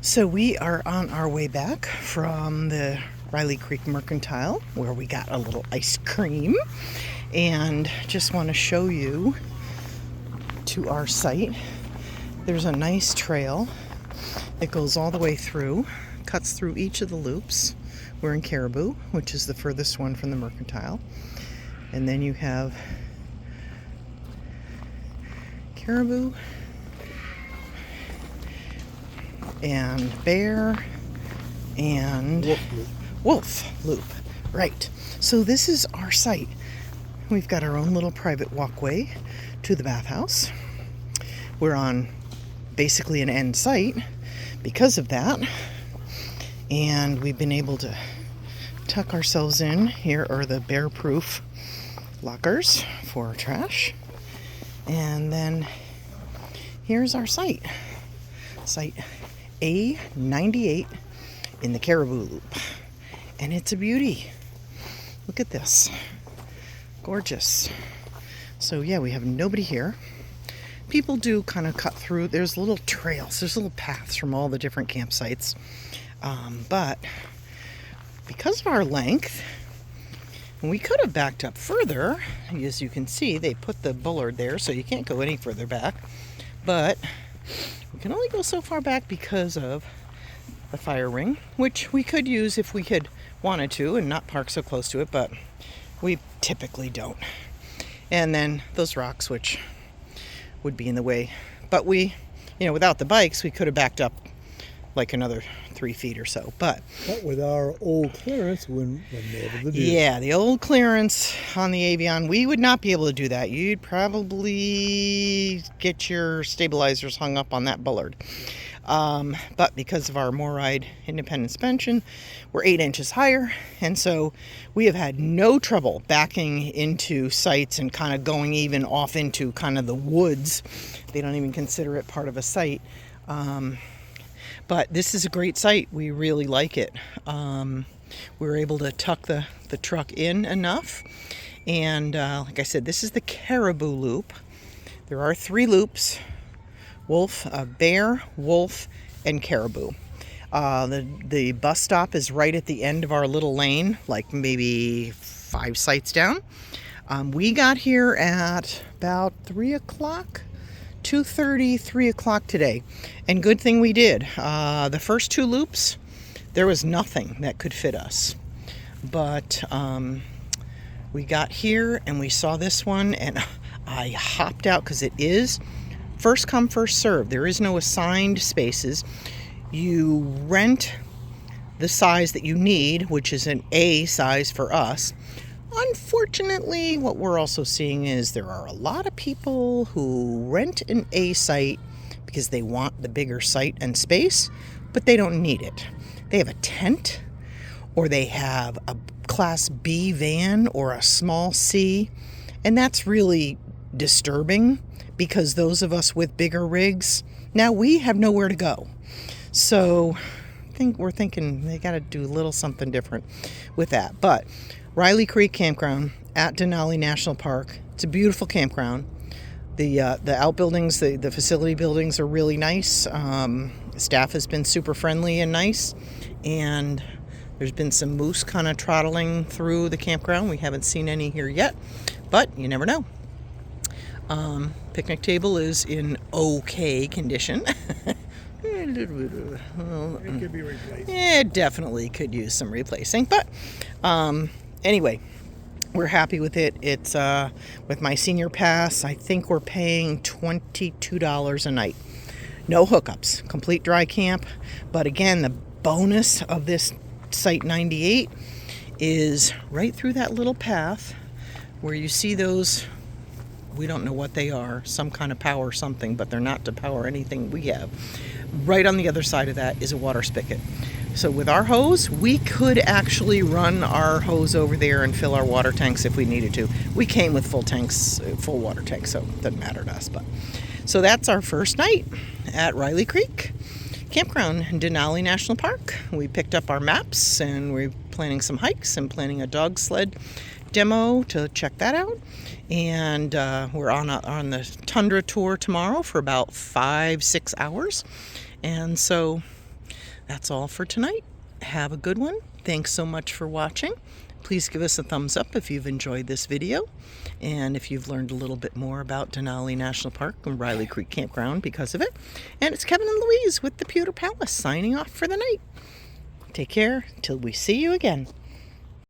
So we are on our way back from the Riley Creek Mercantile where we got a little ice cream, and just want to show you to our site. There's a nice trail that goes all the way through, cuts through each of the loops. We're in Caribou, which is the furthest one from the Mercantile. And then you have Caribou and Bear and Wolf Loop. Right. So this is our site. We've got our own little private walkway to the bathhouse. We're on basically an end site because of that. And we've been able to tuck ourselves in. Here are the bear-proof lockers for trash. And then here's our site. Site A98 in the Caribou Loop. And it's a beauty. Look at this. Gorgeous. So yeah, we have nobody here. People do kind of cut through. There's little trails. There's little paths from all the different campsites. But because of our length, we could have backed up further. As you can see, they put the bollard there, so you can't go any further back. But we can only go so far back because of the fire ring, which we could use if we had wanted to and not park so close to it, but we typically don't. And then those rocks, which would be in the way. But we, without the bikes, we could have backed up like another 3 feet or so. But with our old clearance, we wouldn't be able to do that. Yeah, the old clearance on the Avion, we would not be able to do that. You'd probably get your stabilizers hung up on that bollard. But because of our MORride independent suspension, we're 8 inches higher, and so we have had no trouble backing into sites and kind of going even off into kind of the woods. They don't even consider it part of a site. But this is a great site. We really like it. We were able to tuck the truck in enough. And like I said, this is the Caribou Loop. There are 3 loops. Bear, wolf, and caribou. The bus stop is right at the end of our little lane, like maybe 5 sites down. We got here at about 3 o'clock. 2:30, 3 o'clock today. And good thing we did. The first 2 loops, there was nothing that could fit us. But we got here and we saw this one, and I hopped out because it is first come, first serve. There is no assigned spaces. You rent the size that you need, which is an A size for us. Unfortunately, what we're also seeing is there are a lot of people who rent an A site because they want the bigger site and space, but they don't need it. They have a tent, or they have a Class B van or a small C, and that's really disturbing because those of us with bigger rigs, now we have nowhere to go. So we're thinking they got to do a little something different with that. But Riley Creek Campground at Denali National Park. It's a beautiful campground. The outbuildings, the facility buildings are really nice. Staff has been super friendly and nice. And there's been some moose kind of trottling through the campground. We haven't seen any here yet, but you never know. Picnic table is in okay condition. It could be replaced. It definitely could use some replacing, but anyway, we're happy with it. It's with my senior pass, I think we're paying $22 a night. No hookups, complete dry camp. But again, the bonus of this Site 98 is right through that little path where you see those, we don't know what they are, some kind of power something, but they're not to power anything we have. Right on the other side of that is a water spigot. So with our hose, we could actually run our hose over there and fill our water tanks if we needed to. We came with full tanks, full water tanks, so it doesn't matter to us. But so that's our first night at Riley Creek Campground in Denali National Park. We picked up our maps and we're planning some hikes and planning a dog sled demo to check that out. And we're on the Tundra tour tomorrow for about 5-6 hours. And so That's all for tonight. Have a good one. Thanks so much for watching. Please give us a thumbs up if you've enjoyed this video and if you've learned a little bit more about Denali National Park and Riley Creek Campground because of it. And it's Kevin and Louise with the Pewter Palace signing off for the night. Take care till we see you again.